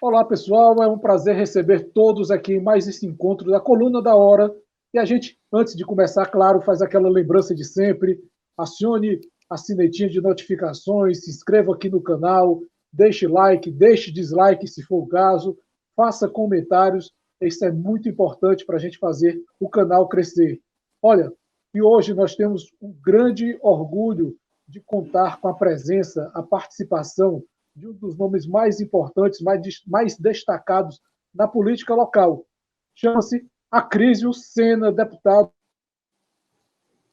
Olá, pessoal. É um prazer receber todos aqui em mais esse encontro da Coluna da Hora. E a gente, antes de começar, claro, faz aquela lembrança de sempre. Acione a sinetinha de notificações, se inscreva aqui no canal, deixe like, deixe dislike se for o caso, faça comentários. Isso é muito importante para a gente fazer o canal crescer. Olha, e hoje nós temos um grande orgulho de contar com a presença, a participação de um dos nomes mais importantes, mais destacados na política local. Chama-se Acrísio Sena, deputado.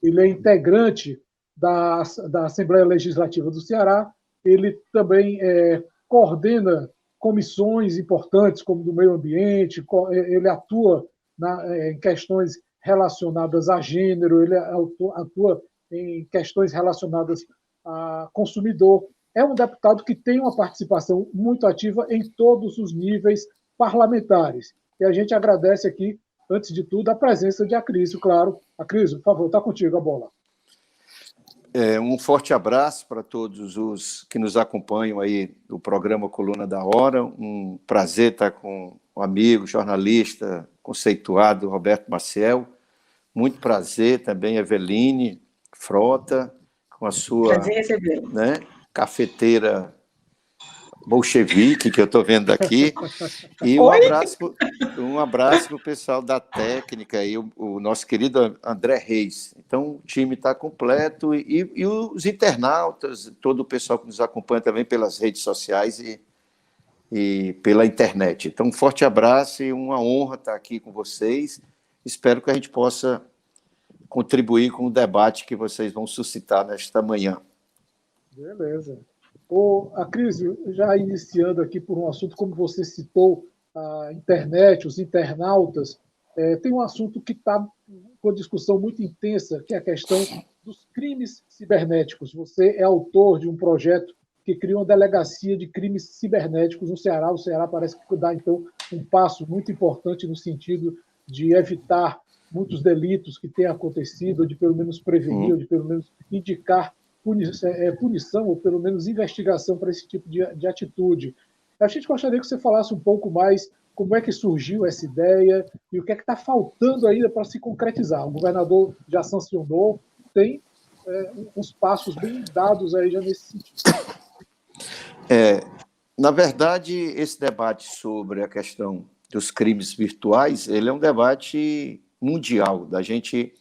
Ele é integrante da Assembleia Legislativa do Ceará. Ele também coordena comissões importantes, como do meio ambiente, ele atua em questões relacionadas a gênero, ele atua em questões relacionadas a consumidor. É um deputado que tem uma participação muito ativa em todos os níveis parlamentares. E a gente agradece aqui, antes de tudo, a presença de Acrísio, claro. Acrísio, por favor, está contigo a bola. Um forte abraço para todos os que nos acompanham aí do programa Coluna da Hora. Um prazer estar com um amigo, jornalista conceituado, Roberto Maciel. Muito prazer também, Eveline Frota, com a sua cafeteira bolchevique, que eu estou vendo aqui. E um abraço para o pessoal da técnica e o nosso querido André Reis. Então, o time está completo e os internautas, todo o pessoal que nos acompanha também pelas redes sociais e pela internet. Então, um forte abraço e uma honra estar aqui com vocês. Espero que a gente possa contribuir com o debate que vocês vão suscitar nesta manhã. Beleza. Acrísio, já iniciando aqui por um assunto, como você citou, a internet, os internautas, tem um assunto que está com discussão muito intensa, que é a questão dos crimes cibernéticos. Você é autor de um projeto que cria uma delegacia de crimes cibernéticos no Ceará. O Ceará parece que dá, então, um passo muito importante no sentido de evitar muitos delitos que tenham acontecido, ou de pelo menos prevenir, ou de pelo menos indicar punição, ou pelo menos investigação para esse tipo de atitude. A gente gostaria que você falasse um pouco mais como é que surgiu essa ideia e o que é que está faltando ainda para se concretizar. O governador já sancionou, tem uns passos bem dados aí já nesse sentido. Na verdade, esse debate sobre a questão dos crimes virtuais, ele é um debate mundial, da gente...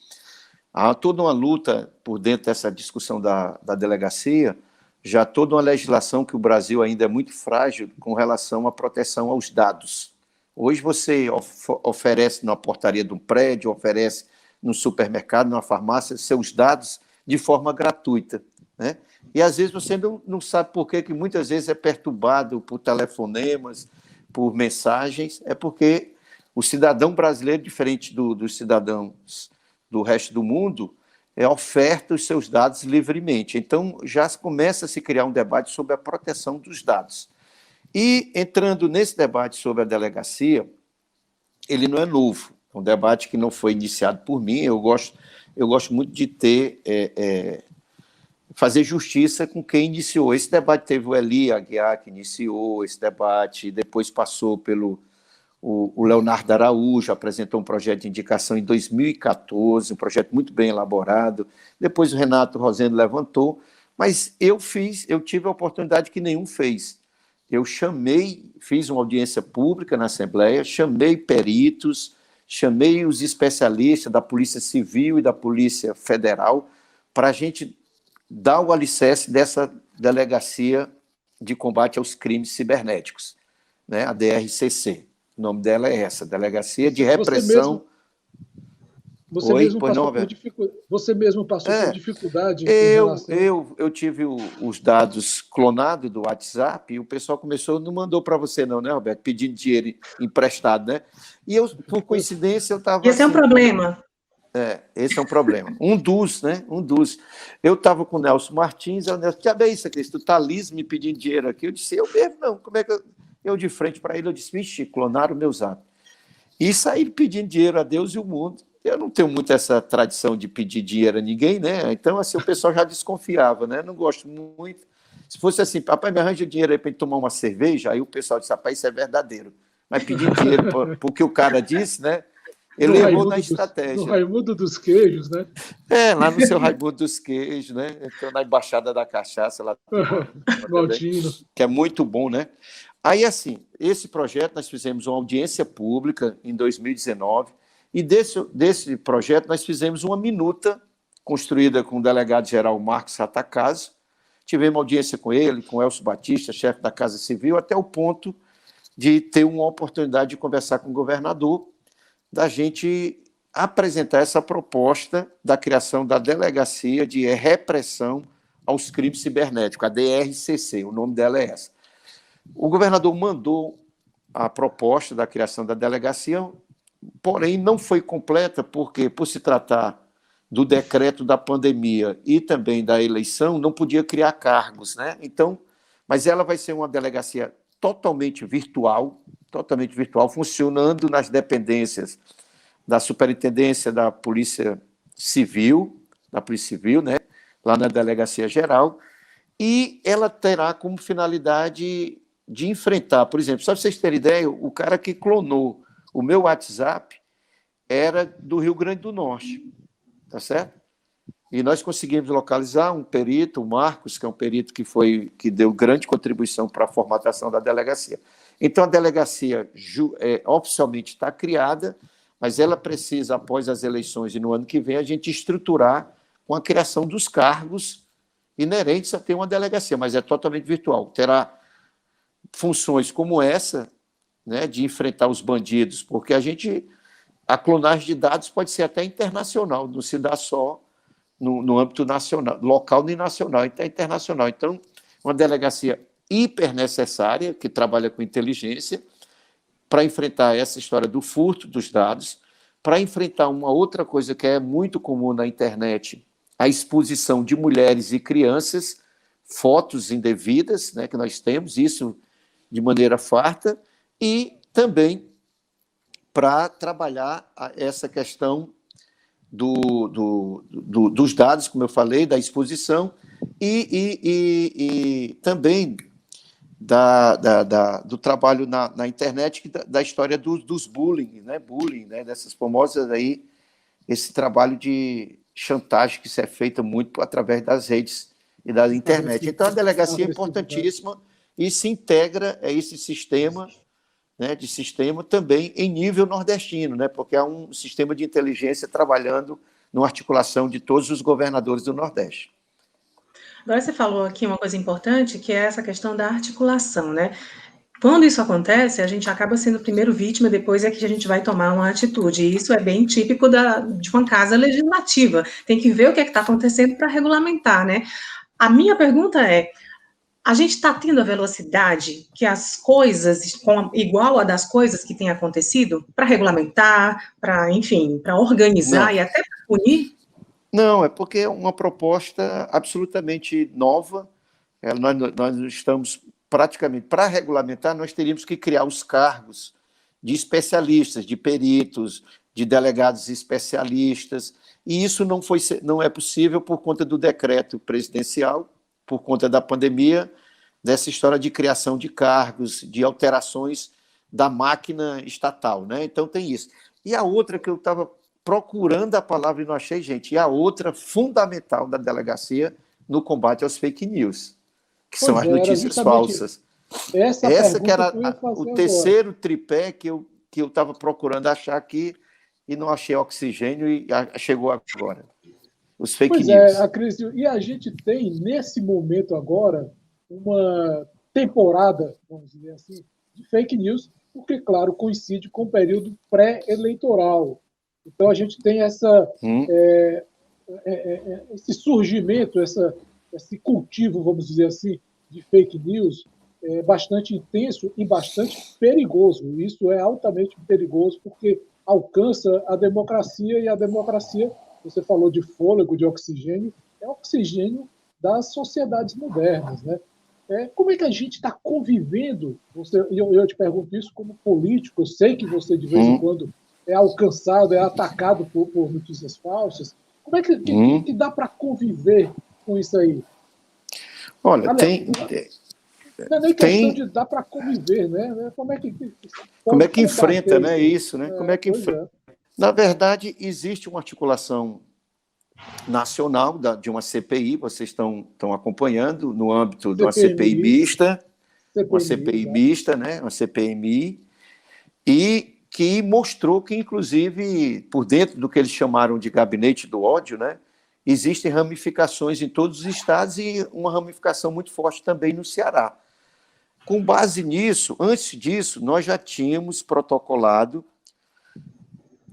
Há toda uma luta por dentro dessa discussão da delegacia, já toda uma legislação que o Brasil ainda é muito frágil com relação à proteção aos dados. Hoje você oferece na portaria de um prédio, oferece no supermercado, numa farmácia, seus dados de forma gratuita, né? E às vezes você não sabe por que muitas vezes é perturbado por telefonemas, por mensagens, é porque o cidadão brasileiro, diferente dos cidadãos do resto do mundo, oferta os seus dados livremente. Então, já começa a se criar um debate sobre a proteção dos dados. E, entrando nesse debate sobre a delegacia, ele não é novo, é um debate que não foi iniciado por mim, eu gosto muito de fazer justiça com quem iniciou. Esse debate teve o Eli Aguiar, que iniciou esse debate, depois passou pelo... O Leonardo Araújo apresentou um projeto de indicação em 2014, um projeto muito bem elaborado. Depois o Renato Rosendo levantou, mas eu tive a oportunidade que nenhum fez. Eu fiz uma audiência pública na Assembleia, chamei peritos, chamei os especialistas da Polícia Civil e da Polícia Federal para a gente dar o alicerce dessa delegacia de combate aos crimes cibernéticos, né? A DRCC. O nome dela é essa, Delegacia de Repressão... Você mesmo passou por dificuldade em relação... Eu tive os dados clonados do WhatsApp e o pessoal não mandou para você não, né, Roberto? Pedindo dinheiro emprestado, né? E eu, por coincidência, eu estava... Esse é um problema. Esse é um problema. Um dos. Eu estava com o Nelson Martins, o Nelson, que é isso aqui? Tu tá liso me pedindo dinheiro aqui? Eu disse, eu mesmo não, como é que eu de frente para ele, eu disse, vixe, clonaram meus atos. E saí pedindo dinheiro a Deus e o mundo. eu não tenho muito essa tradição de pedir dinheiro a ninguém, né? Então, assim, o pessoal já desconfiava, né? Não gosto muito. Se fosse assim, papai, me arranja dinheiro aí para gente tomar uma cerveja, aí o pessoal disse, rapaz, isso é verdadeiro. Mas pedir dinheiro porque o cara disse, né? Ele errou na No estratégia. Raimundo dos Queijos, né? Lá no seu Raimundo dos Queijos, né? Então, na Embaixada da Cachaça, lá No também, Altino. que é muito bom, né? Aí, assim, esse projeto, nós fizemos uma audiência pública em 2019, e desse projeto nós fizemos uma minuta construída com o delegado-geral Marcos Ratacazzo. Tivemos audiência com ele, com o Elcio Batista, chefe da Casa Civil, até o ponto de ter uma oportunidade de conversar com o governador, da gente apresentar essa proposta da criação da Delegacia de Repressão aos Crimes Cibernéticos, a DRCC, o nome dela é essa. O governador mandou a proposta da criação da delegacia, porém não foi completa, porque, por se tratar do decreto da pandemia e também da eleição, não podia criar cargos, né? Então, mas ela vai ser uma delegacia totalmente virtual, funcionando nas dependências da Superintendência da Polícia Civil, né? Lá na Delegacia Geral, e ela terá como finalidade de enfrentar, por exemplo, só para vocês terem ideia, o cara que clonou o meu WhatsApp era do Rio Grande do Norte, tá certo? E nós conseguimos localizar um perito, o Marcos, que é um perito que deu grande contribuição para a formatação da delegacia. Então, a delegacia oficialmente está criada, mas ela precisa, após as eleições e no ano que vem, a gente estruturar com a criação dos cargos inerentes a ter uma delegacia, mas é totalmente virtual. Terá funções como essa, né, de enfrentar os bandidos, porque a clonagem de dados pode ser até internacional, não se dá só no âmbito nacional, local nem nacional, então é internacional. Então, uma delegacia hiper necessária, que trabalha com inteligência, para enfrentar essa história do furto dos dados, para enfrentar uma outra coisa que é muito comum na internet, a exposição de mulheres e crianças, fotos indevidas, né, que nós temos, isso de maneira farta, e também para trabalhar essa questão dos dados, como eu falei, da exposição, e também do trabalho na internet, da história dos bullying, né, dessas famosas aí, esse trabalho de chantagem que se é feita muito através das redes e da internet. Então, a delegacia é importantíssima e se integra a esse sistema, né, também em nível nordestino, né, porque há um sistema de inteligência trabalhando numa articulação de todos os governadores do Nordeste. Agora você falou aqui uma coisa importante, que é essa questão da articulação, né? Quando isso acontece, a gente acaba sendo primeiro vítima, depois é que a gente vai tomar uma atitude. E isso é bem típico de uma casa legislativa. Tem que ver o que é que está acontecendo para regulamentar, né? A minha pergunta é, a gente está tendo a velocidade que as coisas, igual a das coisas que têm acontecido, para regulamentar, para, enfim, para organizar e até para punir? Não, é porque é uma proposta absolutamente nova. Nós estamos praticamente, para regulamentar, nós teríamos que criar os cargos de especialistas, de peritos, de delegados especialistas, e isso não é possível por conta do decreto presidencial, por conta da pandemia, dessa história de criação de cargos, de alterações da máquina estatal, né? Então tem isso. E a outra que eu estava procurando a palavra e não achei, gente, e a outra fundamental da delegacia no combate aos fake news, que são as notícias falsas. Essa que era o terceiro tripé que eu estava procurando achar aqui e não achei oxigênio e chegou agora. Os fake news. Cris, e a gente tem, nesse momento agora, uma temporada, vamos dizer assim, de fake news, porque, claro, coincide com o período pré-eleitoral. Então, a gente tem esse surgimento, esse cultivo, vamos dizer assim, de fake news, bastante intenso e bastante perigoso. Isso é altamente perigoso, porque alcança a democracia, e a democracia, você falou de fôlego, de oxigênio, é oxigênio das sociedades modernas, né? Como é que a gente está convivendo? Eu te pergunto isso como político, eu sei que você, de vez em quando, é alcançado, é atacado por notícias falsas. Como é que dá para conviver com isso aí? Olha, Aliás, não é nem questão de dar para conviver, né? Como é que enfrenta, né, isso, né? Como é que enfrenta? Na verdade, existe uma articulação nacional de uma CPI, vocês estão acompanhando, no âmbito de uma CPI mista, né? Uma CPMI, e que mostrou que, inclusive, por dentro do que eles chamaram de gabinete do ódio, né, existem ramificações em todos os estados e uma ramificação muito forte também no Ceará. Com base nisso, antes disso, nós já tínhamos protocolado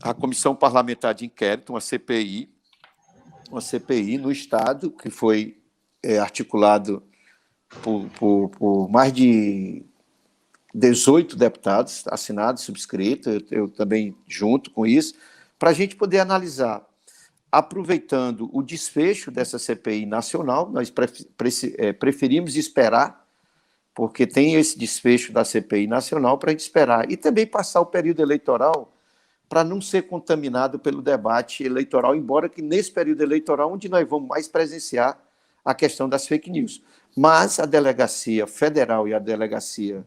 a Comissão Parlamentar de Inquérito, uma CPI no Estado, que foi articulado por mais de 18 deputados assinados, subscritos, eu também junto com isso, para a gente poder analisar, aproveitando o desfecho dessa CPI nacional, nós preferimos esperar, porque tem esse desfecho da CPI nacional para a gente esperar, e também passar o período eleitoral para não ser contaminado pelo debate eleitoral, embora que nesse período eleitoral, onde nós vamos mais presenciar a questão das fake news. Mas a Delegacia Federal e a Delegacia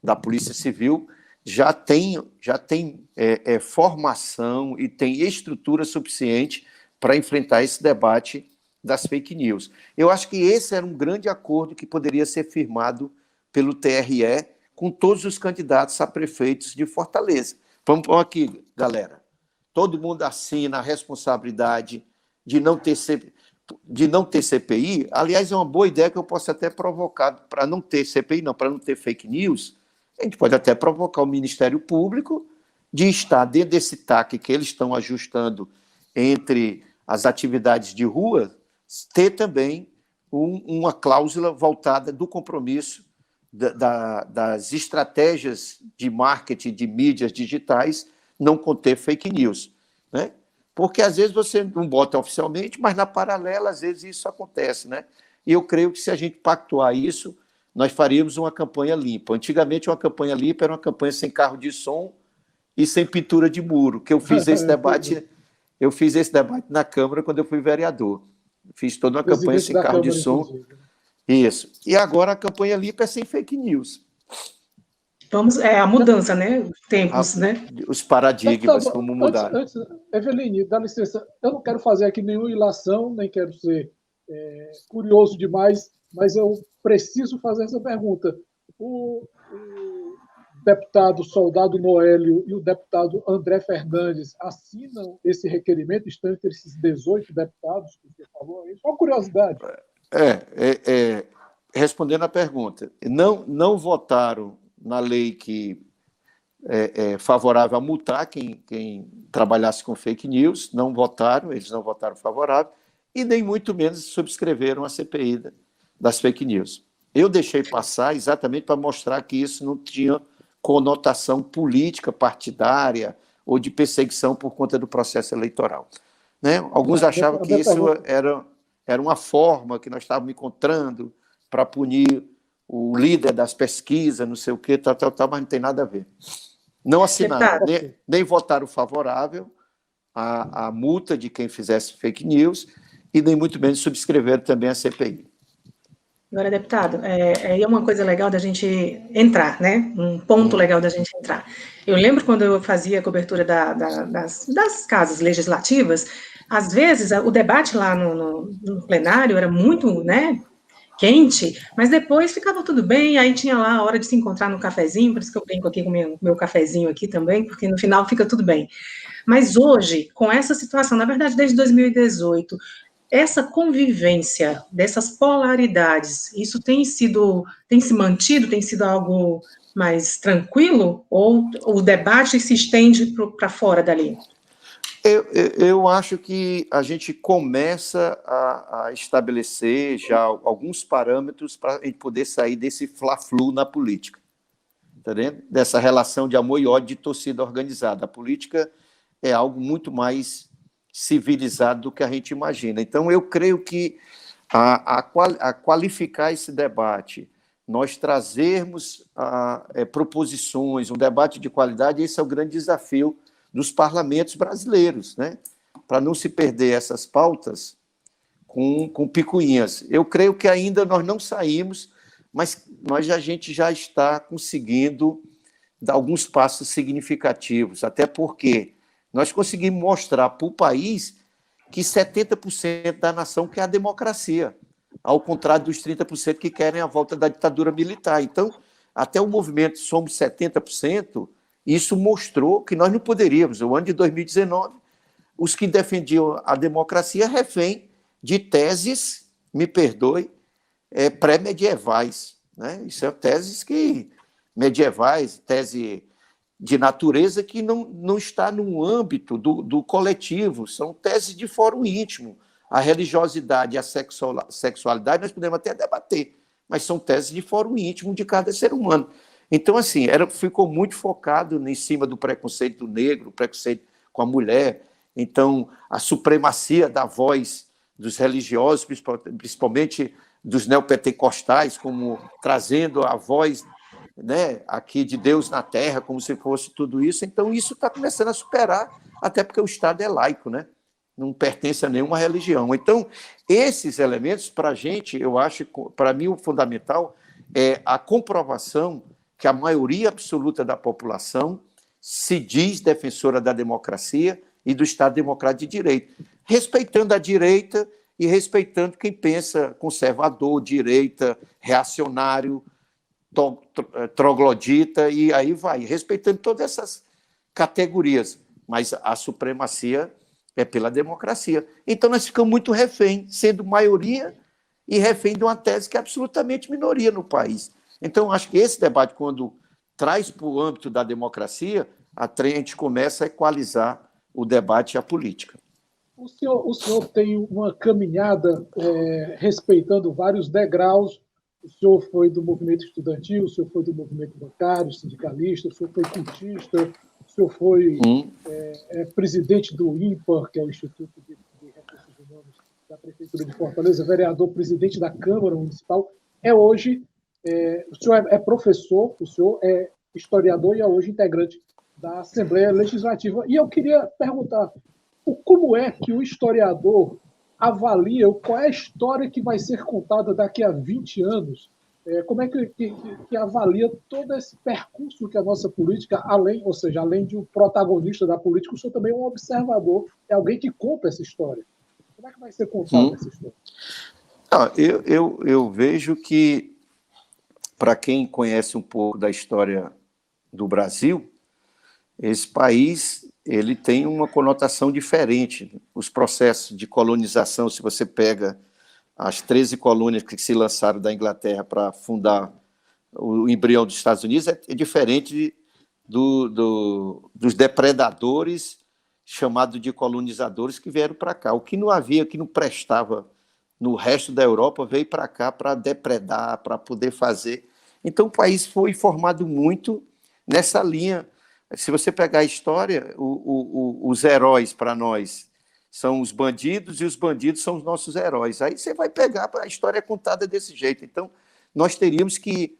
da Polícia Civil já tem formação e tem estrutura suficiente para enfrentar esse debate das fake news. Eu acho que esse era um grande acordo que poderia ser firmado pelo TRE com todos os candidatos a prefeitos de Fortaleza. Vamos aqui, galera. Todo mundo assina a responsabilidade de não ter CPI. Aliás, é uma boa ideia que eu posso até provocar para não ter CPI, não, para não ter fake news. A gente pode até provocar o Ministério Público de estar dentro desse TAC que eles estão ajustando entre as atividades de rua, ter também uma cláusula voltada do compromisso das estratégias de marketing de mídias digitais não conter fake news, né? Porque às vezes você não bota oficialmente, mas na paralela às vezes isso acontece, né? E eu creio que se a gente pactuar isso, nós faríamos uma campanha limpa. Antigamente uma campanha limpa era uma campanha sem carro de som e sem pintura de muro, que eu fiz esse debate na Câmara quando eu fui vereador. Fiz toda uma campanha sem carro de som. Isso. E agora a campanha limpa é sem fake news. A mudança, né? Os tempos, né? Os paradigmas, como mudaram. Eveline, dá licença, eu não quero fazer aqui nenhuma ilação, nem quero ser curioso demais, mas eu preciso fazer essa pergunta. O deputado Soldado Noélio e o deputado André Fernandes assinam esse requerimento? Estão entre esses 18 deputados que você falou aí? Só uma curiosidade. Respondendo à pergunta, não votaram na lei que é favorável a multar quem trabalhasse com fake news, eles não votaram favorável, e nem muito menos subscreveram a CPI das fake news. Eu deixei passar exatamente para mostrar que isso não tinha conotação política, partidária ou de perseguição por conta do processo eleitoral, né? Alguns achavam que isso era uma forma que nós estávamos encontrando para punir o líder das pesquisas, não sei o quê, tal, mas não tem nada a ver. Não assinaram, nem votaram favorável à multa de quem fizesse fake news e nem muito menos subscreveram também a CPI. Agora, deputado, é uma coisa legal da gente entrar, né? Um ponto legal da gente entrar. Eu lembro quando eu fazia a cobertura das casas legislativas, às vezes o debate lá no plenário era muito, né, quente, mas depois ficava tudo bem, aí tinha lá a hora de se encontrar no cafezinho, por isso que eu brinco aqui com o meu cafezinho aqui também, porque no final fica tudo bem. Mas hoje, com essa situação, na verdade, desde 2018, essa convivência dessas polaridades, isso tem se mantido, tem sido algo mais tranquilo, ou o debate se estende para fora dali? Eu acho que a gente começa a estabelecer já alguns parâmetros para a gente poder sair desse fla-flu na política, tá vendo? Dessa relação de amor e ódio de torcida organizada. A política é algo muito mais civilizado do que a gente imagina. Então, eu creio que a qualificar esse debate, nós trazermos proposições, um debate de qualidade, esse é o grande desafio dos parlamentos brasileiros, né? Para não se perder essas pautas com picuinhas. Eu creio que ainda nós não saímos, mas a gente já está conseguindo dar alguns passos significativos, até porque nós conseguimos mostrar para o país que 70% da nação quer a democracia, ao contrário dos 30% que querem a volta da ditadura militar. Então, até o movimento Somos 70%, isso mostrou que nós não poderíamos. No ano de 2019, os que defendiam a democracia refém de teses, me perdoe, pré-medievais, né? Isso é teses medievais, tese de natureza que não está no âmbito do coletivo, são teses de fórum íntimo. A religiosidade e a sexualidade nós podemos até debater, mas são teses de fórum íntimo de cada ser humano. Então, assim, ficou muito focado em cima do preconceito do negro, preconceito com a mulher. Então, a supremacia da voz dos religiosos, principalmente dos neopentecostais, como trazendo a voz, né, aqui de Deus na terra, como se fosse tudo isso. Então, isso está começando a superar, até porque o Estado é laico, né? Não pertence a nenhuma religião. Então, esses elementos, para a gente, eu acho, para mim, o fundamental é a comprovação que a maioria absoluta da população se diz defensora da democracia e do Estado Democrático de Direito, respeitando a direita e respeitando quem pensa conservador, direita, reacionário, troglodita, e aí vai, respeitando todas essas categorias, mas a supremacia é pela democracia. Então, nós ficamos muito refém, sendo maioria e refém de uma tese que é absolutamente minoria no país. Então, acho que esse debate, quando traz para o âmbito da democracia, a gente começa a equalizar o debate e a política. O senhor tem uma caminhada respeitando vários degraus. O senhor foi do movimento estudantil, o senhor foi do movimento bancário, sindicalista, o senhor foi cultista, o senhor foi presidente do INPAR, que é o Instituto de Recursos Humanos da Prefeitura de Fortaleza, vereador, presidente da Câmara Municipal. Hoje, o senhor é professor, o senhor é historiador e é hoje integrante da Assembleia Legislativa. E eu queria perguntar, como é que o historiador avalia qual é a história que vai ser contada daqui a 20 anos? Como é que avalia todo esse percurso que a nossa política, além de um protagonista da política, o senhor também é um observador, é alguém que conta essa história. Como é que vai ser contada essa história? Eu vejo que, para quem conhece um pouco da história do Brasil, esse país ele tem uma conotação diferente. Os processos de colonização, se você pega as 13 colônias que se lançaram da Inglaterra para fundar o embrião dos Estados Unidos, é diferente dos depredadores chamados de colonizadores que vieram para cá. O que não havia, que não prestava no resto da Europa, veio para cá para depredar, para poder fazer. Então, o país foi formado muito nessa linha. Se você pegar a história, os heróis para nós são os bandidos e os bandidos são os nossos heróis. Aí você vai pegar, a história é contada desse jeito. Então, nós teríamos que,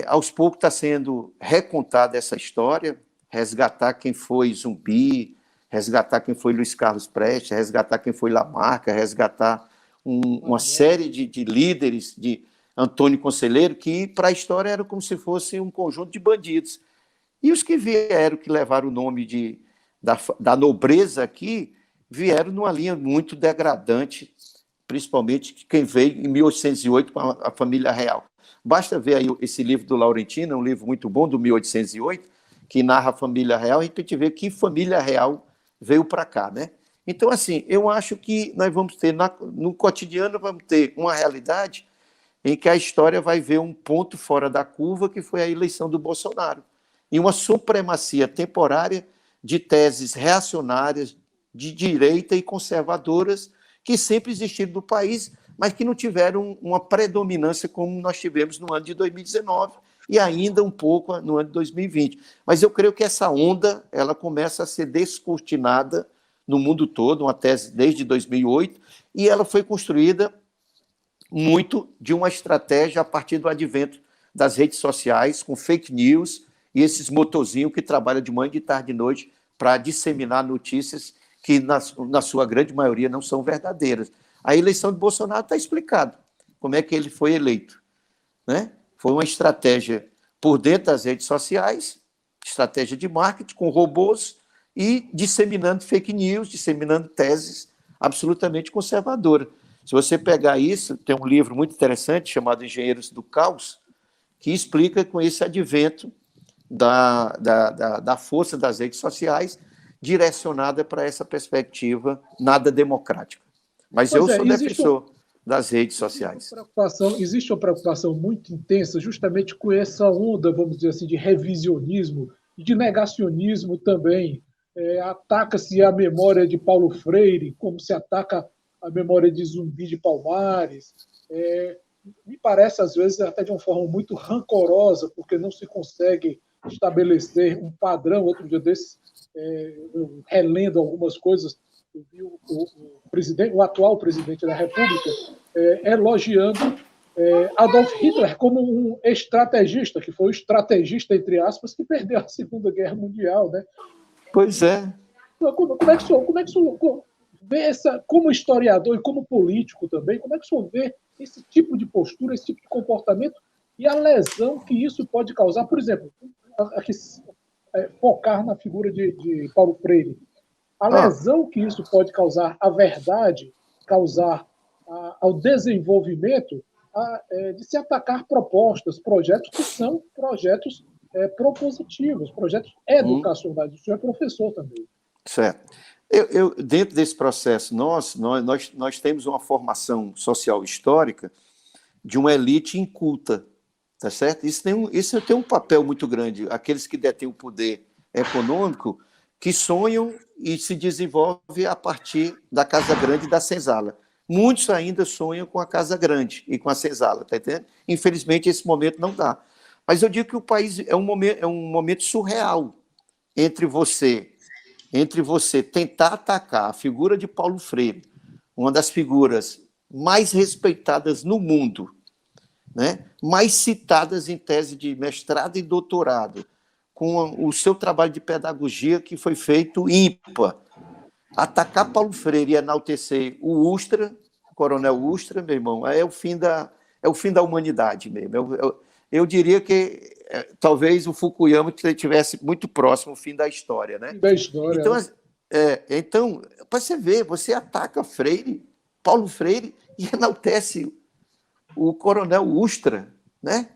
aos poucos, está sendo recontada essa história, resgatar quem foi Zumbi, resgatar quem foi Luiz Carlos Prestes, resgatar quem foi Lamarca, resgatar uma série de líderes, de Antônio Conselheiro, que para a história era como se fosse um conjunto de bandidos. E os que vieram, que levaram o nome da nobreza aqui, vieram numa linha muito degradante, principalmente quem veio em 1808 com a família real. Basta ver aí esse livro do Laurentino, é um livro muito bom, do 1808, que narra a família real, e a gente vê que família real veio para cá, né? Então, assim, eu acho que nós vamos ter, no cotidiano, vamos ter uma realidade em que a história vai ver um ponto fora da curva, que foi a eleição do Bolsonaro, e uma supremacia temporária de teses reacionárias, de direita e conservadoras, que sempre existiram no país, mas que não tiveram uma predominância como nós tivemos no ano de 2019 e ainda um pouco no ano de 2020. Mas eu creio que essa onda ela começa a ser descortinada no mundo todo, uma tese desde 2008, e ela foi construída muito de uma estratégia a partir do advento das redes sociais, com fake news, e esses motorzinhos que trabalham de manhã, de tarde e de noite para disseminar notícias que, na sua grande maioria, não são verdadeiras. A eleição de Bolsonaro está explicado como é que ele foi eleito, né? Foi uma estratégia por dentro das redes sociais, estratégia de marketing com robôs e disseminando fake news, disseminando teses absolutamente conservadoras. Se você pegar isso, tem um livro muito interessante chamado Engenheiros do Caos, que explica com esse advento da força das redes sociais direcionada para essa perspectiva nada democrática. Mas eu sou defensor das redes sociais. Existe uma preocupação muito intensa justamente com essa onda, vamos dizer assim, de revisionismo e de negacionismo também. Ataca-se a memória de Paulo Freire, como se ataca a memória de Zumbi de Palmares. Me parece, às vezes, até de uma forma muito rancorosa, porque não se consegue estabelecer um padrão. Outro dia desses, relendo algumas coisas, eu vi o atual presidente da República elogiando Adolf Hitler como um estrategista, que foi o estrategista, entre aspas, que perdeu a Segunda Guerra Mundial, né? Pois é. Como é que o senhor vê como historiador e como político também, como é que o senhor vê esse tipo de postura, esse tipo de comportamento e a lesão que isso pode causar? Por exemplo, aqui, focar na figura de Paulo Freire. A lesão que isso pode causar à verdade, causar ao desenvolvimento, de se atacar propostas, projetos que são projetos propositivos, projetos educacionais. O senhor é professor também. Certo. Dentro desse processo, nós temos uma formação social histórica de uma elite inculta, tá certo? Isso tem um papel muito grande. Aqueles que detêm o poder econômico, que sonham e se desenvolvem a partir da Casa Grande e da Senzala. Muitos ainda sonham com a Casa Grande e com a Senzala, tá entendendo? Infelizmente, esse momento não dá. Mas eu digo que o país é um momento surreal entre você tentar atacar a figura de Paulo Freire, uma das figuras mais respeitadas no mundo, né? Mais citadas em tese de mestrado e doutorado, com o seu trabalho de pedagogia que foi feito ímpar. Atacar Paulo Freire e enaltecer o Ustra, o Coronel Ustra, meu irmão, é o fim da humanidade mesmo. Eu diria que talvez o Fukuyama estivesse muito próximo ao fim da história, né? Da história. Então, para você ver, você ataca Freire, Paulo Freire, e enaltece o Coronel Ustra, né?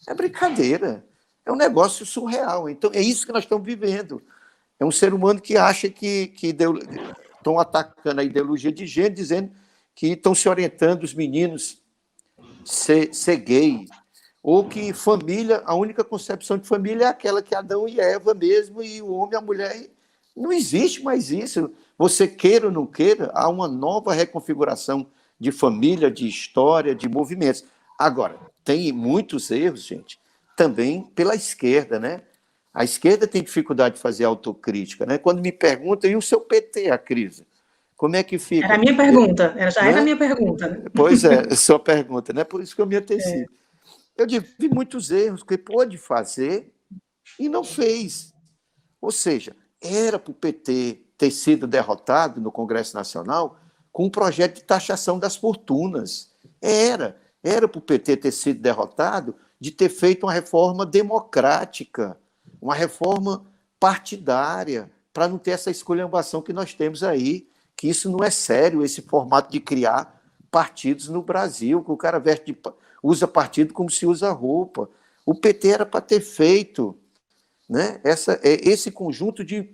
É brincadeira. É um negócio surreal. Então, é isso que nós estamos vivendo. É um ser humano que acha que estão atacando a ideologia de gênero, dizendo que estão se orientando os meninos ser gay, ou que família, a única concepção de família é aquela que Adão e Eva mesmo, e o homem e a mulher. Não existe mais isso. Você queira ou não queira, há uma nova reconfiguração de família, de história, de movimentos. Agora, tem muitos erros, gente, também pela esquerda, né? A esquerda tem dificuldade de fazer autocrítica, né? Quando me perguntam, e o seu PT, a crise? Como é que fica? Era a minha pergunta, era a minha pergunta. Pois é, sua pergunta, né? Por isso que eu me antecipo. Eu vi muitos erros que pôde fazer e não fez. Ou seja, era para o PT ter sido derrotado no Congresso Nacional com um projeto de taxação das fortunas. Era para o PT ter sido derrotado de ter feito uma reforma democrática, uma reforma partidária, para não ter essa esculhambação que nós temos aí, que isso não é sério, esse formato de criar partidos no Brasil, que o cara usa partido como se usa roupa. O PT era para ter feito, né, esse conjunto de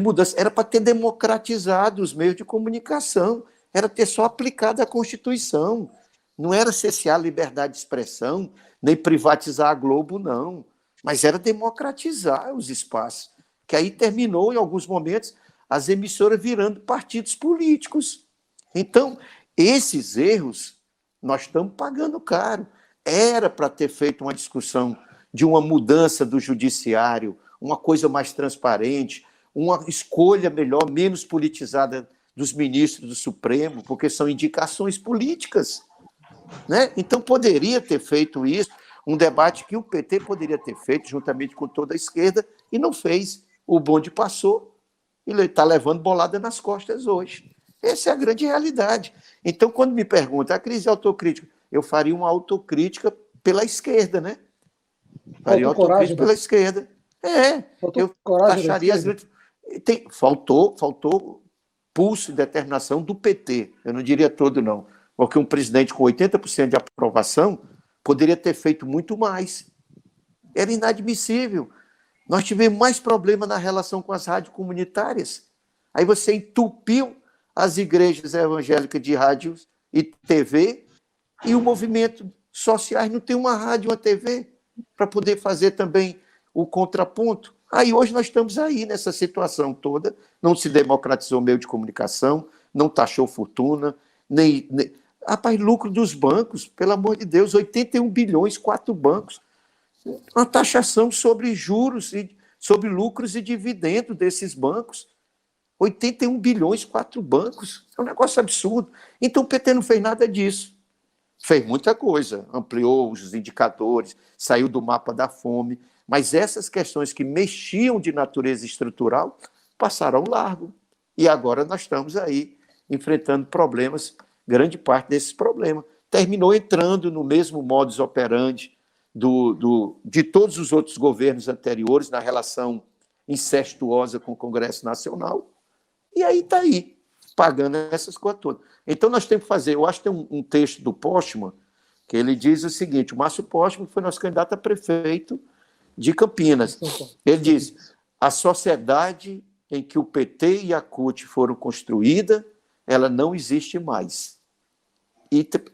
mudanças, era para ter democratizado os meios de comunicação, era ter só aplicado a Constituição, não era cessear a liberdade de expressão, nem privatizar a Globo, não, mas era democratizar os espaços, que aí terminou, em alguns momentos, as emissoras virando partidos políticos. Então, esses erros nós estamos pagando caro. Era para ter feito uma discussão de uma mudança do judiciário, uma coisa mais transparente, uma escolha melhor, menos politizada dos ministros do Supremo, porque são indicações políticas, né? Então, poderia ter feito isso, um debate que o PT poderia ter feito juntamente com toda a esquerda, e não fez. O bonde passou, e está levando bolada nas costas hoje. Essa é a grande realidade. Então, quando me perguntam a crise autocrítica, eu faria uma autocrítica pela esquerda, né? Faria Faltou coragem, autocrítica né? pela esquerda. Faltou Eu coragem da taxaria as esquerda. grandes... Faltou pulso e determinação do PT. Eu não diria todo, não. Porque um presidente com 80% de aprovação poderia ter feito muito mais. Era inadmissível. Nós tivemos mais problema na relação com as rádios comunitárias. Aí você entupiu as igrejas evangélicas de rádios e TV, e o movimento sociais não tem uma rádio e uma TV para poder fazer também o contraponto. Aí hoje nós estamos aí nessa situação toda, não se democratizou o meio de comunicação, não taxou fortuna, nem... Rapaz, lucro dos bancos, pelo amor de Deus, 81 bilhões, 4 bancos. Uma taxação sobre juros, sobre lucros e dividendos desses bancos. 81 bilhões, 4 bancos. É um negócio absurdo. Então o PT não fez nada disso. Fez muita coisa, ampliou os indicadores, saiu do mapa da fome, mas essas questões que mexiam de natureza estrutural passaram ao largo. E agora nós estamos aí enfrentando problemas, grande parte desses problemas. Terminou entrando no mesmo modus operandi de todos os outros governos anteriores, na relação incestuosa com o Congresso Nacional, e aí está aí, pagando essas coisas todas. Então, nós temos que fazer... Eu acho que tem um texto do Postman que ele diz o seguinte: o Márcio Postman foi nosso candidato a prefeito de Campinas. Ele diz: a sociedade em que o PT e a CUT foram construídas, ela não existe mais.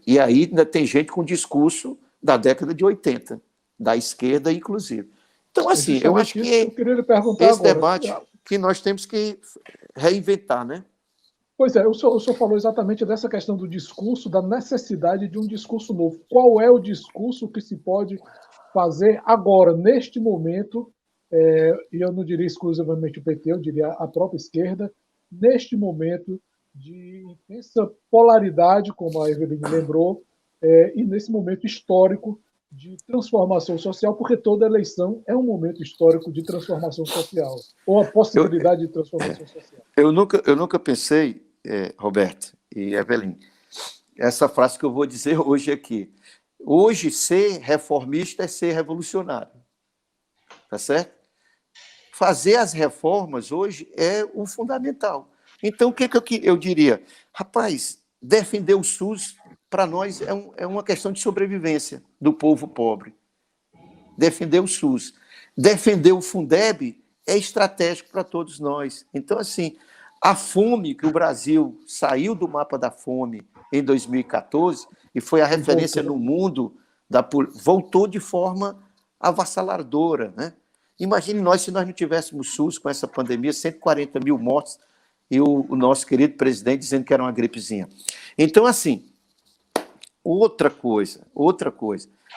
E aí ainda tem gente com discurso da década de 80, da esquerda, inclusive. Então, assim, eu acho que esse debate que nós temos que reinventar, né? Pois é, o senhor falou exatamente dessa questão do discurso, da necessidade de um discurso novo. Qual é o discurso que se pode fazer agora, neste momento, e eu não diria exclusivamente o PT, eu diria a própria esquerda, neste momento de intensa polaridade, como a Eveline lembrou, e nesse momento histórico de transformação social, porque toda eleição é um momento histórico de transformação social, ou a possibilidade de transformação social. Eu nunca pensei, Roberto e Eveline, essa frase que eu vou dizer hoje aqui. Hoje, ser reformista é ser revolucionário. Tá certo? Fazer as reformas hoje é o fundamental. Então, o que eu diria? Rapaz, defender o SUS, para nós, é uma questão de sobrevivência do povo pobre. Defender o SUS. Defender o Fundeb é estratégico para todos nós. Então, assim, a fome, que o Brasil saiu do mapa da fome em 2014 e foi a referência no mundo, voltou de forma avassaladora, né? Imagine nós se nós não tivéssemos SUS com essa pandemia, 140 mil mortes, e o nosso querido presidente dizendo que era uma gripezinha. Então, assim, outra coisa,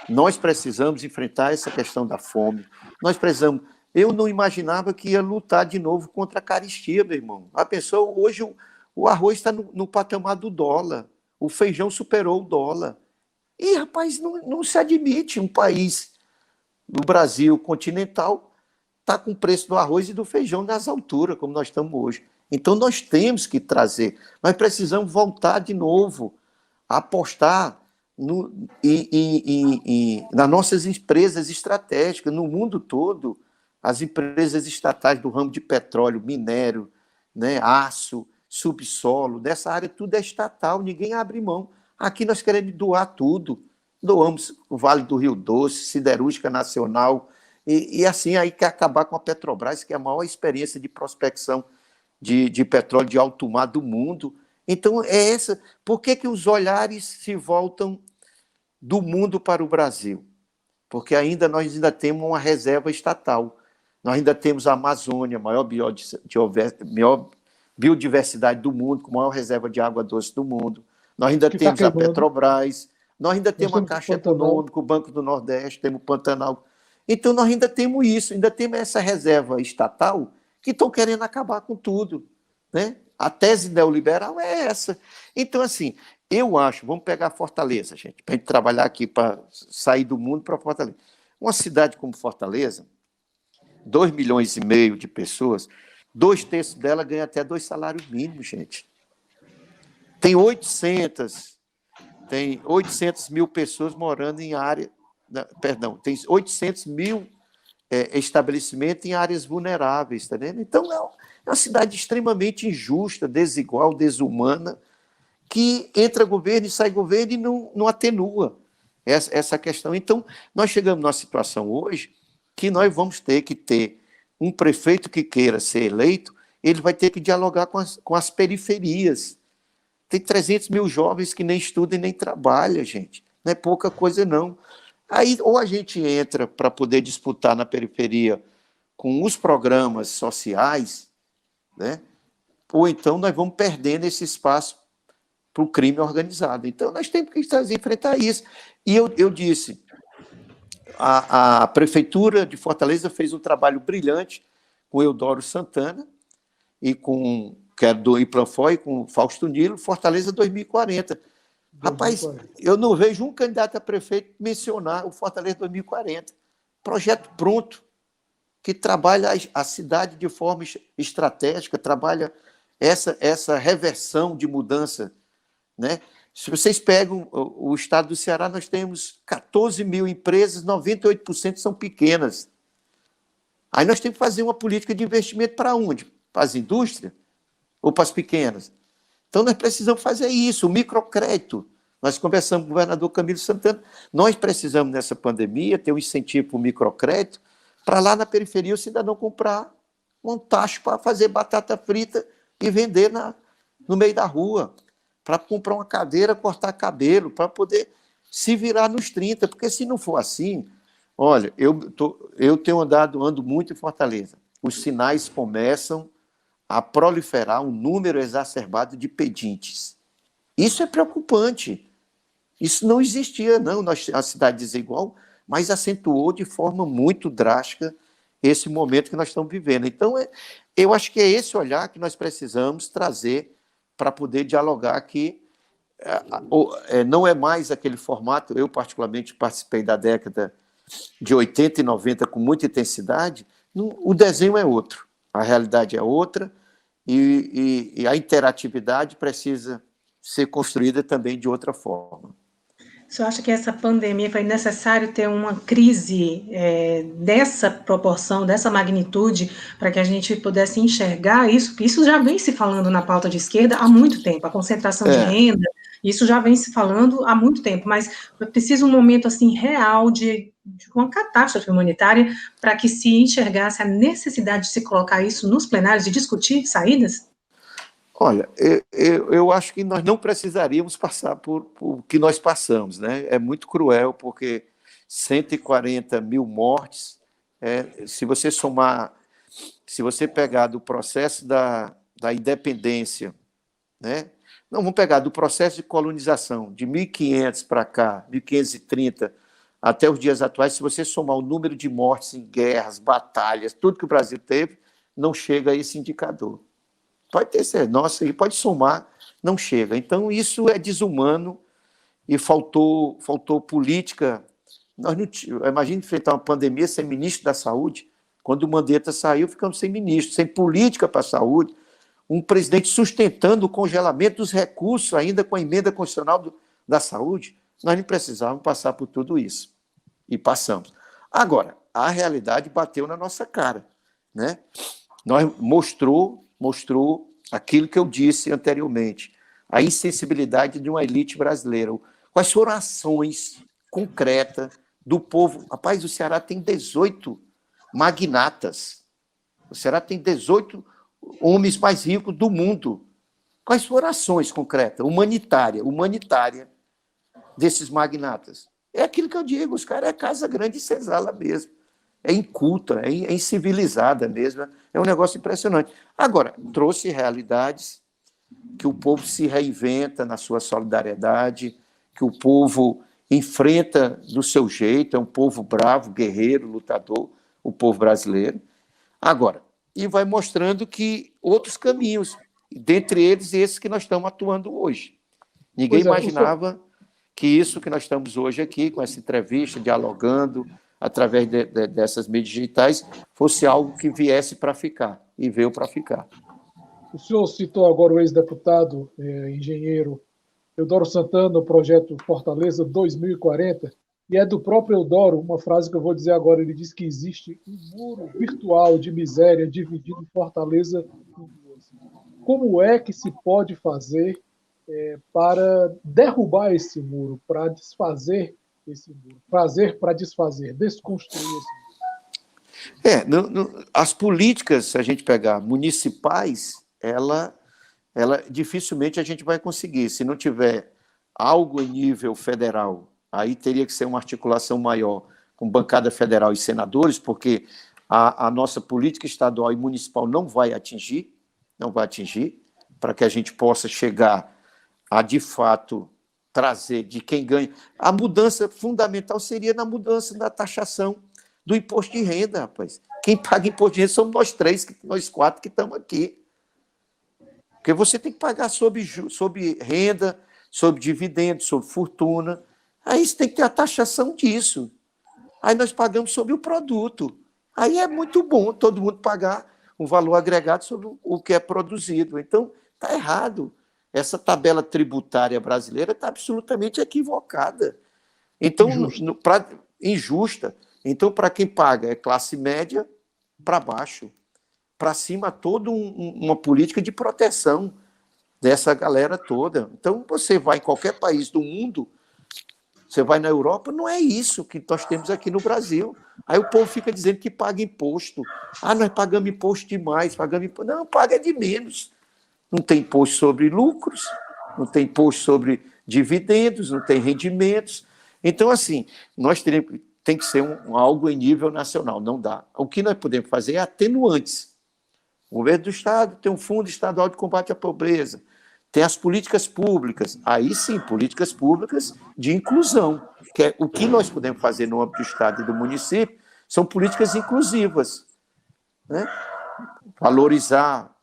nós precisamos enfrentar essa questão da fome, nós precisamos... Eu não imaginava que ia lutar de novo contra a caristia, meu irmão. A pessoa, hoje, o arroz está no patamar do dólar, o feijão superou o dólar. E, rapaz, não se admite um país do Brasil continental está com o preço do arroz e do feijão nas alturas, como nós estamos hoje. Então, nós temos que trazer, nós precisamos voltar de novo a apostar nas nossas empresas estratégicas, no mundo todo. As empresas estatais do ramo de petróleo, minério, né, aço, subsolo, dessa área, tudo é estatal, ninguém abre mão. Aqui nós queremos doar tudo. Doamos o Vale do Rio Doce, Siderúrgica Nacional, e assim aí quer acabar com a Petrobras, que é a maior experiência de prospecção de petróleo de alto mar do mundo. Então, é essa. Por que os olhares se voltam do mundo para o Brasil? Porque nós ainda temos uma reserva estatal. Nós ainda temos a Amazônia, a maior biodiversidade do mundo, com a maior reserva de água doce do mundo. Nós ainda temos a Petrobras, nós ainda temos a Caixa Econômica, o Banco do Nordeste, temos o Pantanal. Então, nós ainda temos isso, ainda temos essa reserva estatal que estão querendo acabar com tudo, né? A tese neoliberal é essa. Então, assim, eu acho, vamos pegar Fortaleza, gente, para a gente trabalhar aqui, para sair do mundo para Fortaleza. Uma cidade como Fortaleza, 2,5 milhões de pessoas, 2/3 dela ganha até 2 salários mínimos, gente. Tem 800 mil pessoas morando em área... Perdão, tem 800 mil estabelecimentos em áreas vulneráveis, tá vendo? Então, é uma cidade extremamente injusta, desigual, desumana, que entra governo e sai governo e não atenua essa questão. Então, nós chegamos numa situação hoje que nós vamos ter que ter um prefeito que queira ser eleito, ele vai ter que dialogar com as periferias. Tem 300 mil jovens que nem estudam e nem trabalham, gente. Não é pouca coisa, não. Aí, ou a gente entra para poder disputar na periferia com os programas sociais, né? Ou então nós vamos perdendo esse espaço para o crime organizado. Então, nós temos que enfrentar isso. E eu disse, a Prefeitura de Fortaleza fez um trabalho brilhante com Eudoro Santana e que é do Implanfor, e com Fausto Nilo, Fortaleza 2040. Rapaz, eu não vejo um candidato a prefeito mencionar o Fortaleza 2040. Projeto pronto, que trabalha a cidade de forma estratégica, trabalha essa reversão de mudança, né? Se vocês pegam o estado do Ceará, nós temos 14 mil empresas, 98% são pequenas. Aí nós temos que fazer uma política de investimento para onde? Para as indústrias ou para as pequenas? Então, nós precisamos fazer isso, o microcrédito. Nós conversamos com o governador Camilo Santana, nós precisamos, nessa pandemia, ter um incentivo para o microcrédito, para lá na periferia o cidadão comprar um tacho para fazer batata frita e vender no meio da rua, para comprar uma cadeira, cortar cabelo, para poder se virar nos 30, porque se não for assim, olha, eu ando muito em Fortaleza, os sinais começam a proliferar um número exacerbado de pedintes. Isso é preocupante. Isso não existia, não. A cidade desigual, mas acentuou de forma muito drástica esse momento que nós estamos vivendo. Então, eu acho que é esse olhar que nós precisamos trazer para poder dialogar aqui. Não é mais aquele formato, eu particularmente participei da década de 80 e 90 com muita intensidade, o desenho é outro, a realidade é outra, e a interatividade precisa ser construída também de outra forma. Você acha que essa pandemia foi necessário ter uma crise dessa proporção, dessa magnitude, para que a gente pudesse enxergar isso? Porque isso já vem se falando na pauta de esquerda há muito tempo, a concentração de renda, isso já vem se falando há muito tempo, mas precisa um momento assim real de uma catástrofe humanitária para que se enxergasse a necessidade de se colocar isso nos plenários e discutir saídas? Olha, eu acho que nós não precisaríamos passar por o que nós passamos, né? É muito cruel, porque 140 mil mortes, se você somar, se você pegar do processo da independência, né? Não, vamos pegar do processo de colonização, de 1500 para cá, 1530, até os dias atuais, se você somar o número de mortes em guerras, batalhas, tudo que o Brasil teve, não chega a esse indicador. Pode ter certeza, nossa, e pode somar, não chega. Então, isso é desumano e faltou política. Imagina enfrentar uma pandemia sem ministro da Saúde. Quando o Mandetta saiu, ficamos sem ministro, sem política para a saúde. Um presidente sustentando o congelamento dos recursos, ainda com a emenda constitucional da saúde. Nós não precisávamos passar por tudo isso. E passamos. Agora, a realidade bateu na nossa cara, né? Mostrou aquilo que eu disse anteriormente, a insensibilidade de uma elite brasileira. Quais foram ações concretas do povo? Rapaz, o Ceará tem 18 magnatas. O Ceará tem 18 homens mais ricos do mundo. Quais foram ações concretas, humanitária desses magnatas? É aquilo que eu digo, os caras é casa grande e senzala mesmo. É inculta, é incivilizada mesmo, é um negócio impressionante. Agora, trouxe realidades que o povo se reinventa na sua solidariedade, que o povo enfrenta do seu jeito, é um povo bravo, guerreiro, lutador, o povo brasileiro. Agora, e vai mostrando que outros caminhos, dentre eles esses que nós estamos atuando hoje. Ninguém imaginava que isso que nós estamos hoje aqui, com essa entrevista, dialogando, através dessas mídias digitais, fosse algo que viesse para ficar. e veio para ficar. O senhor citou agora o ex-deputado, engenheiro Eudoro Santana, o projeto Fortaleza 2040, e é do próprio Eudoro, uma frase que eu vou dizer agora, ele diz que existe um muro virtual de miséria dividindo Fortaleza em duas. Como é que se pode fazer para derrubar esse muro, para desfazer esse muro? Fazer para desfazer, desconstruir esse muro. As políticas, se a gente pegar municipais, ela dificilmente a gente vai conseguir. Se não tiver algo em nível federal, aí teria que ser uma articulação maior com bancada federal e senadores, porque a nossa política estadual e municipal não vai atingir, para que a gente possa chegar a, de fato, trazer de quem ganha. A mudança fundamental seria na mudança da taxação do imposto de renda, rapaz. Quem paga imposto de renda somos nós quatro que estamos aqui. Porque você tem que pagar sobre renda, sobre dividendos, sobre fortuna. Aí você tem que ter a taxação disso. Aí nós pagamos sobre o produto. Aí é muito bom todo mundo pagar um valor agregado sobre o que é produzido. Então, está errado. Essa tabela tributária brasileira está absolutamente equivocada. Então, injusta. Então, para quem paga é classe média para baixo. Para cima, toda uma política de proteção dessa galera toda. Então, você vai em qualquer país do mundo, você vai na Europa, não é isso que nós temos aqui no Brasil. Aí o povo fica dizendo que paga imposto. Nós pagamos imposto demais, pagamos imposto. Não, paga de menos. Não tem imposto sobre lucros, não tem imposto sobre dividendos, não tem rendimentos. Então, assim, nós tem que ser algo em nível nacional, não dá. O que nós podemos fazer é atenuantes. O governo do Estado tem um fundo estadual de combate à pobreza, tem as políticas públicas, aí sim, políticas públicas de inclusão, que é o que nós podemos fazer no âmbito do Estado e do município, são políticas inclusivas, né? Valorizar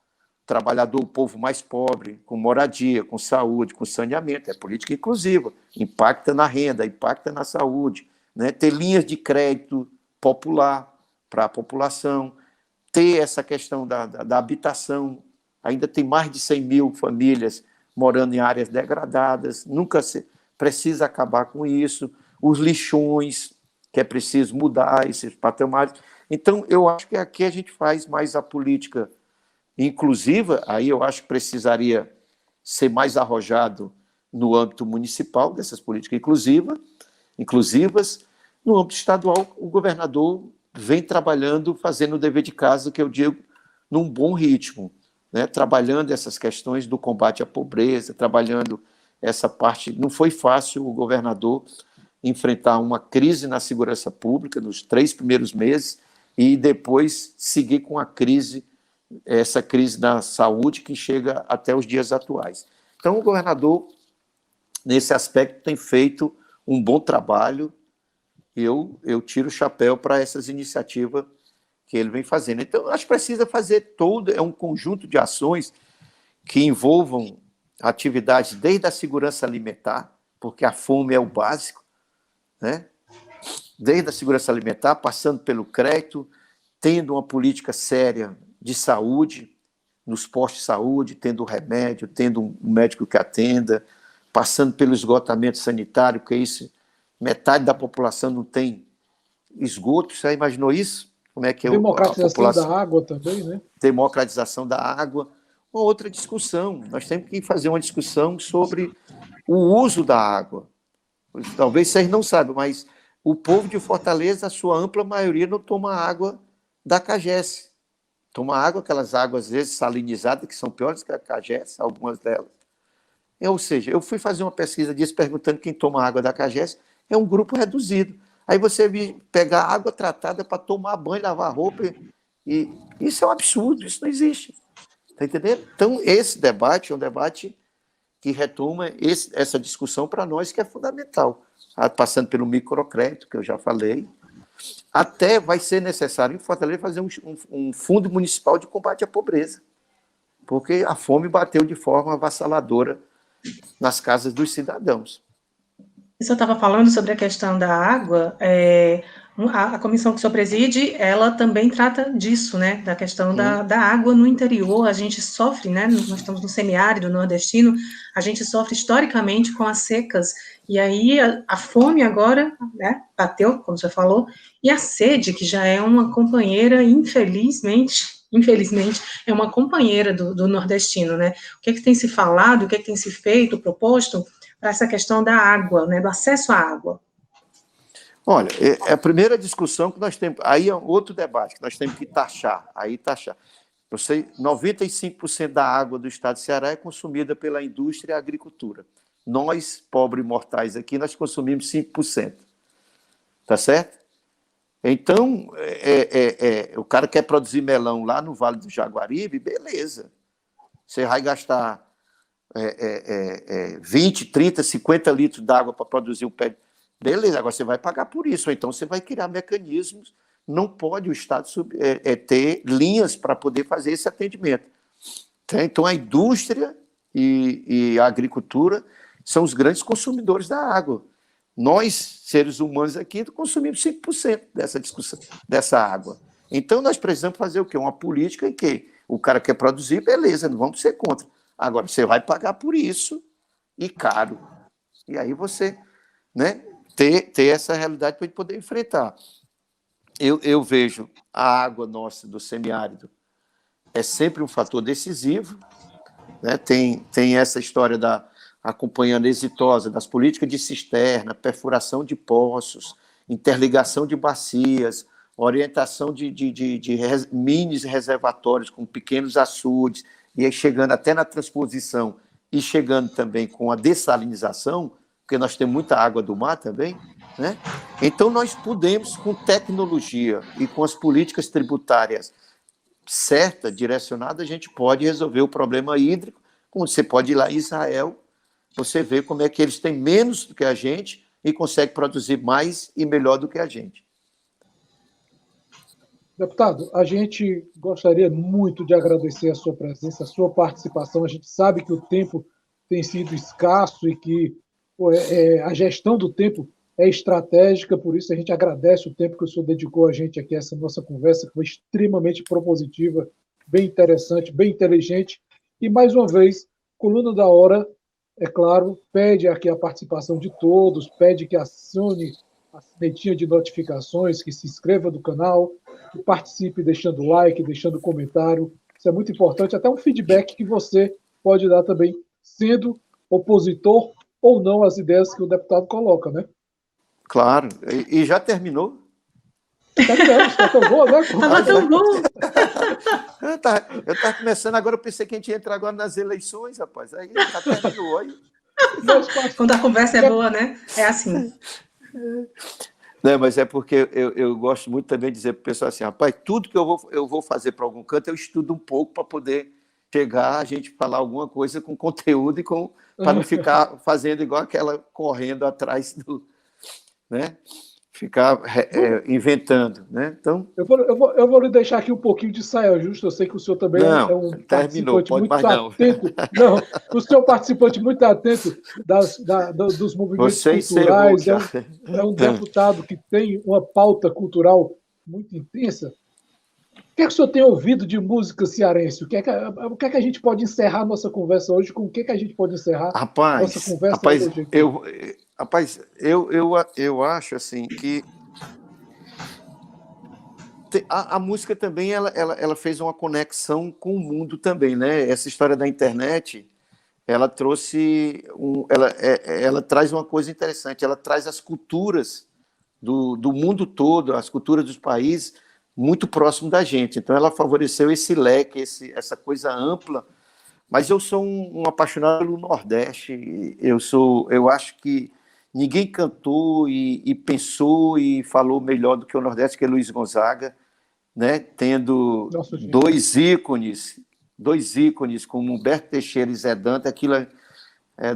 o trabalhador, o povo mais pobre, com moradia, com saúde, com saneamento, é política inclusiva, impacta na renda, impacta na saúde, né? Ter linhas de crédito popular para a população, ter essa questão da habitação. Ainda tem mais de 100 mil famílias morando em áreas degradadas, nunca se precisa acabar com isso. Os lixões, que é preciso mudar esses patamares. Então, eu acho que aqui a gente faz mais a política inclusiva, aí eu acho que precisaria ser mais arrojado no âmbito municipal, dessas políticas inclusivas. No âmbito estadual, o governador vem trabalhando, fazendo o dever de casa, que eu digo, num bom ritmo, né? Trabalhando essas questões do combate à pobreza, trabalhando essa parte. Não foi fácil o governador enfrentar uma crise na segurança pública nos 3 primeiros meses e depois seguir com essa crise na saúde que chega até os dias atuais. Então, o governador, nesse aspecto, tem feito um bom trabalho. Eu tiro o chapéu para essas iniciativas que ele vem fazendo. Então, acho que precisa fazer é um conjunto de ações que envolvam atividades desde a segurança alimentar, porque a fome é o básico, né? Desde a segurança alimentar, passando pelo crédito, tendo uma política séria de saúde, nos postos de saúde, tendo remédio, tendo um médico que atenda, passando pelo esgotamento sanitário, que é isso. Metade da população não tem esgoto, você já imaginou isso? Como é que democratização a população... da água também, né? Democratização da água. Uma outra discussão, nós temos que fazer uma discussão sobre o uso da água. Talvez vocês não saibam, mas o povo de Fortaleza, a sua ampla maioria, não toma água da CAGES. Toma água, aquelas águas, às vezes, salinizadas, que são piores que a CAGES, algumas delas. Ou seja, eu fui fazer uma pesquisa disso, perguntando quem toma água da CAGES, é um grupo reduzido. Aí você pegar água tratada para tomar banho, lavar roupa, e isso é um absurdo, isso não existe. Está entendendo? Então, esse debate é um debate que retoma essa discussão para nós, que é fundamental. Passando pelo microcrédito, que eu já falei, até vai ser necessário em Fortaleza fazer um fundo municipal de combate à pobreza, porque a fome bateu de forma avassaladora nas casas dos cidadãos. Isso eu estava falando sobre a questão da água, a comissão que o senhor preside, ela também trata disso, né, da questão da água no interior, a gente sofre, né, nós estamos no semiárido nordestino, a gente sofre historicamente com as secas, e aí a fome agora, né, bateu, como o senhor falou, e a sede, que já é uma companheira, infelizmente, é uma companheira do nordestino, né, o que é que tem se falado, o que é que tem se feito, proposto, para essa questão da água, né, do acesso à água? Olha, é a primeira discussão que nós temos. Aí é outro debate que nós temos que taxar. Aí taxar. Eu sei, 95% da água do estado de Ceará é consumida pela indústria e a agricultura. Nós, pobres mortais aqui, nós consumimos 5%. Tá certo? Então, o cara quer produzir melão lá no Vale do Jaguaribe, beleza. Você vai gastar 20, 30, 50 litros d'água para produzir um pé. Beleza, agora você vai pagar por isso. Ou então você vai criar mecanismos. Não pode o Estado ter linhas para poder fazer esse atendimento. Então, a indústria e a agricultura são os grandes consumidores da água. Nós, seres humanos aqui, consumimos 5% dessa discussão, dessa água. Então, nós precisamos fazer o quê? Uma política em que o cara quer produzir, beleza, não vamos ser contra. Agora, você vai pagar por isso, e caro. E aí você, né, ter essa realidade para a gente poder enfrentar. Eu vejo a água nossa do semiárido é sempre um fator decisivo, né? Tem essa história acompanhando exitosa das políticas de cisterna, perfuração de poços, interligação de bacias, orientação de mini reservatórios com pequenos açudes, e aí chegando até na transposição e chegando também com a dessalinização, porque nós temos muita água do mar também, né? Então, nós podemos, com tecnologia e com as políticas tributárias certas, direcionadas, a gente pode resolver o problema hídrico. Como você pode ir lá em Israel, você vê como é que eles têm menos do que a gente e conseguem produzir mais e melhor do que a gente. Deputado, a gente gostaria muito de agradecer a sua presença, a sua participação. A gente sabe que o tempo tem sido escasso e que a gestão do tempo é estratégica, por isso a gente agradece o tempo que o senhor dedicou a gente aqui a essa nossa conversa, que foi extremamente propositiva, bem interessante, bem inteligente. E, mais uma vez, Coluna da Hora, é claro, pede aqui a participação de todos, pede que acione a sinetinha de notificações, que se inscreva no canal, que participe deixando like, deixando comentário. Isso é muito importante, até um feedback que você pode dar também, sendo opositor ou não às ideias que o deputado coloca, né? Claro. E já terminou? Está tão boa, né? Estava tão bom. Eu estava começando, agora eu pensei que a gente ia entrar agora nas eleições, rapaz. Aí já terminou. Aí. Quando a conversa é boa, né? É assim. Não, mas é porque eu gosto muito também de dizer para o pessoal assim, rapaz, tudo que eu vou fazer para algum canto, eu estudo um pouco para poder chegar, a gente falar alguma coisa com conteúdo e para não ficar fazendo igual aquela correndo atrás do... Né? Ficar inventando, né? Então, eu vou lhe deixar aqui um pouquinho de saia justa. Eu sei que o senhor também é um participante muito atento. Não, o senhor é um participante muito atento dos movimentos culturais. É um deputado que tem uma pauta cultural muito intensa. O que é que o senhor tem ouvido de música cearense? O que é que a gente pode encerrar a nossa conversa hoje? Com o que a gente pode encerrar a nossa conversa hoje? Rapaz, eu acho assim que a música também ela fez uma conexão com o mundo também, né? Essa história da internet, ela trouxe ela traz uma coisa interessante, ela traz as culturas do mundo todo, as culturas dos países muito próximo da gente. Então ela favoreceu esse leque, essa coisa ampla. Mas eu sou um apaixonado pelo Nordeste. Eu acho que ninguém cantou e pensou e falou melhor do que o Nordeste, que é Luiz Gonzaga, né? Tendo dois ícones como Humberto Teixeira e Zé Dante, aquilo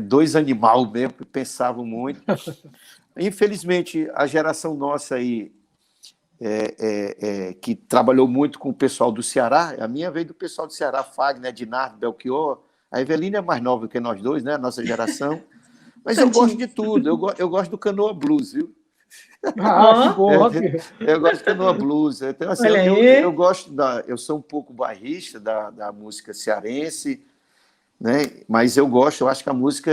dois animais mesmo, que pensavam muito. Infelizmente, a geração nossa aí, que trabalhou muito com o pessoal do Ceará, a minha veio do pessoal do Ceará, Fagner, Dinardo, Belchior, a Evelina é mais nova que nós dois, né? A nossa geração. Mas eu gosto de tudo, eu gosto do Canoa Blues, viu? Que bom. Eu gosto de Canoa Blues. Então, assim, Olha aí. eu gosto eu sou um pouco bairrista da música cearense, né? Mas eu acho que a música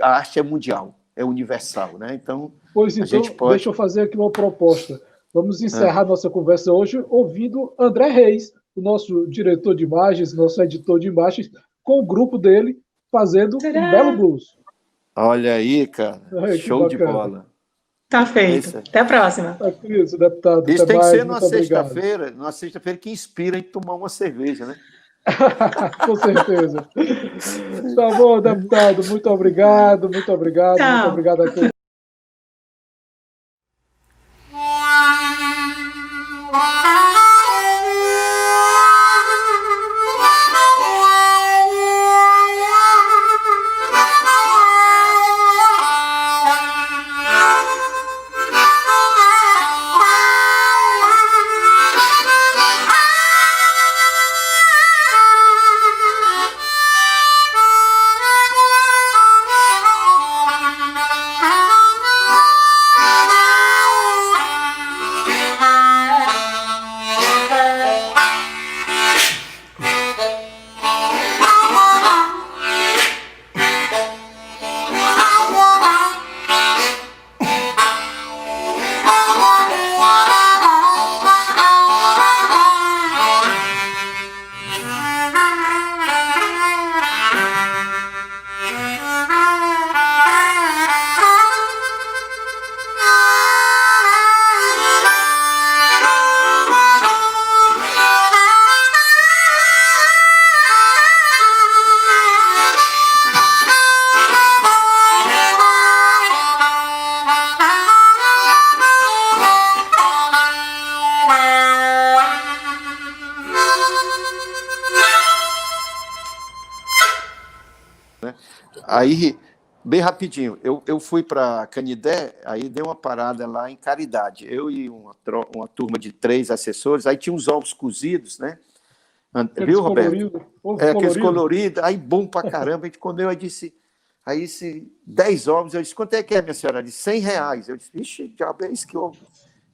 a arte é mundial, é universal, né? Então, Pois a então, gente pode... deixa eu fazer aqui uma proposta. Vamos encerrar nossa conversa hoje ouvindo André Reis, o nosso diretor de imagens, nosso editor de imagens, com o grupo dele fazendo um belo blues. Olha aí, cara. Ai, que Show de bacana. bola. Tá feito. Até a próxima. Isso, deputado. Isso até tem mais. que ser numa Muito sexta-feira que inspira a gente tomar uma cerveja, né? Com certeza. Tá bom, deputado. Muito obrigado, muito obrigado. Tchau. Muito obrigado a todos. Aí, bem rapidinho, eu fui para Canidé, aí dei uma parada lá em Caridade. Eu e uma turma de 3 assessores, aí tinha uns ovos cozidos, né? Viu, Roberto? Aqueles coloridos, aí bom pra caramba. A gente comeu, aí 10 ovos. Eu disse, quanto é que é, minha senhora? Ela disse, R$100. Eu disse, ixi, diabo, é isso que ovo.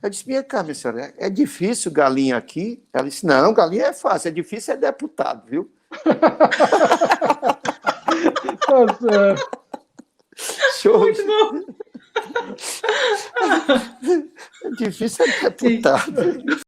Eu disse, minha cá, minha senhora, é difícil galinha aqui? Ela disse, não, galinha é fácil, é difícil é deputado, viu? Nossa. Show. Muito bom. É difícil é deputado.